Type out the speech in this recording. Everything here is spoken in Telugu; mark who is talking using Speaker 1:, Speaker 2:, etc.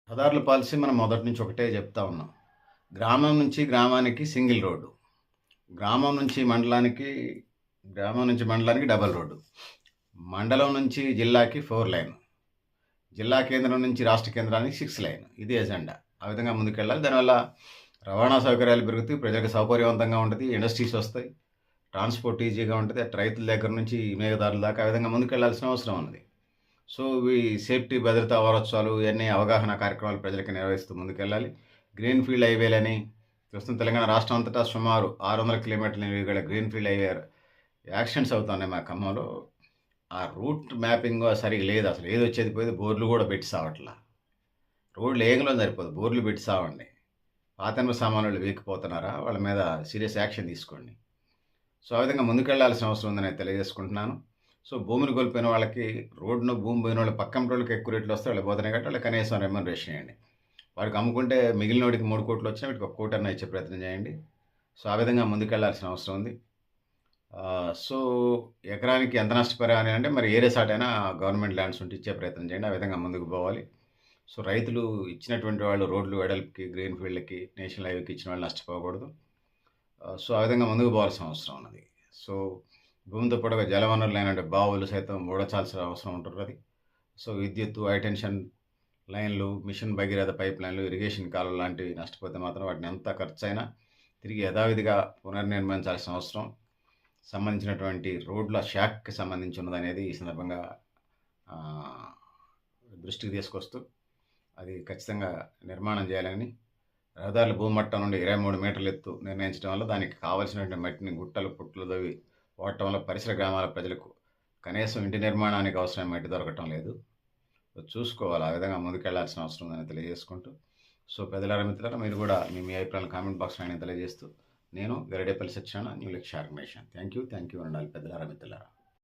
Speaker 1: రహదారుల పాలసీ మనం మొదటి నుంచి ఒకటే చెప్తా ఉన్నాం. గ్రామం నుంచి గ్రామానికి సింగిల్ రోడ్డు. గ్రామం నుంచి మండలానికి, గ్రామం నుంచి మండలానికి డబుల్ రోడ్డు. మండలం నుంచి జిల్లాకి 4 లైన్. జిల్లా కేంద్రం నుంచి రాష్ట్ర కేంద్రానికి 6 లైన్. ఇది ఎజెండా. ఆ విధంగా ముందుకెళ్ళాలి. దానివల్ల రవాణా సౌకర్యాలు పెరుగుతాయి. ప్రజలకు సౌకర్యవంతంగా ఉంటది. ఇండస్ట్రీస్ వస్తాయి. ట్రాన్స్‌పోర్ట్ ఈజీగా ఉంటది. అటు రైతుల దగ్గర నుంచి వినియోగదారుల దాకా ఆ విధంగా ముందుకెళ్లాల్సిన అవసరం ఉన్నది. సో, ఈ సేఫ్టీ, భద్రతా వారోత్సవాలు ఇవన్నీ అవగాహన కార్యక్రమాలు ప్రజలకి నిర్వహిస్తూ ముందుకెళ్ళాలి. గ్రీన్ ఫీల్డ్ హైవేలని ప్రస్తుతం తెలంగాణ రాష్ట్రం అంతటా సుమారు 600 కిలోమీటర్ల నిలువుగల గ్రీన్ ఫీల్డ్ హైవే యాక్సిడెంట్స్ అవుతున్నాయి మా ఖమ్మంలో. ఆ రూట్ మ్యాపింగ్ సరిగ్గా లేదు అసలు. ఏదొచ్చేది పోయేది బోర్డులు కూడా పెట్టి సావట్లా. రోడ్లు ఏగలో సరిపోదు. బోర్డులు పెట్టి సావండి. పాతెనుక సామాన్లు వీకపోతున్నారా? వాళ్ళ మీద సీరియస్ యాక్షన్ తీసుకోండి. సో, ఆ విధంగా ముందుకెళ్లాల్సిన అవసరం ఉందని నేను తెలియజేసుకుంటున్నాను. సో, భూమిని కోల్పోయిన వాళ్ళకి భూమి పోయిన వాళ్ళు పక్కంటోళ్ళకి ఎక్కువ రేట్లు వస్తే వాళ్ళకి పోతున్నాయి కాబట్టి వాళ్ళకి కనీసం రెమ్యునరేషన్ ఇవ్వండి. వాడికి అమ్ముకుంటే మిగిలినోడికి 3 కోట్లు వచ్చినా వీటికి 1 కోటన్నా ఇచ్చే ప్రయత్నం చేయండి. సో, ఆ విధంగా ముందుకెళ్లాల్సిన అవసరం ఉంది. సో, ఎకరానికి ఎంత నష్టపరిహారం అంటే మరి ఏ రిసార్ట్ అయినా గవర్నమెంట్ ల్యాండ్స్ ఉంటే ఇచ్చే ప్రయత్నం చేయండి. ఆ విధంగా ముందుకు పోవాలి. సో, రైతులు ఇచ్చినటువంటి వాళ్ళు రోడ్లు వెడల్పుకి, గ్రీన్ ఫీల్డ్‌కి, నేషనల్ హైవేకి ఇచ్చిన వాళ్ళు నష్టపోకూడదు. సో, ఆ విధంగా ముందుకు పోవాల్సిన అవసరం ఉన్నది. సో, భూమితో పాటుగా జలవనరులైనటువంటి బావులు సైతం ఊడచాల్సిన అవసరం ఉంటున్నది. సో, విద్యుత్తు, హై టెన్షన్ లైన్లు, మిషన్ భగీరథ పైప్ లైన్లు, ఇరిగేషన్ కాలువలు లాంటివి నష్టపోతే మాత్రం వాటిని ఎంత ఖర్చయినా తిరిగి యథావిధిగా పునర్నిర్మించాల్సిన అవసరం సంబంధించినటువంటి రోడ్ల శాఖకి సంబంధించి ఉన్నదనేది ఈ సందర్భంగా ఆహ్, దృష్టికి తీసుకొస్తూ అది ఖచ్చితంగా నిర్మాణం చేయాలని రహదారుల భూమట్టం నుండి 23 మీటర్ల ఎత్తు నిర్ణయించడం వల్ల దానికి కావాల్సినటువంటి మట్టిని గుట్టలు, పుట్టలు తవ్వి వాడటం వల్ల పరిసర గ్రామాల ప్రజలకు కనీసం ఇంటి నిర్మాణానికి అవసరమైన మట్టి దొరకటం లేదు. చూసుకోవాలి. ఆ విధంగా ముందుకెళ్లాల్సిన అవసరం ఉందని తెలియజేసుకుంటూ, సో, పెద్దలారా, మిత్రులారా, మీరు కూడా మీ అభిప్రాయాలను కామెంట్ బాక్స్‌లో అయినా తెలియజేస్తూ, నేను గరిడేపల్లి సత్యనారాయణ, న్యూ లక్ష్య ఆర్గనైజేషన్. థ్యాంక్ యూ ఉండాలి పెద్దలారా, మిత్రులారా.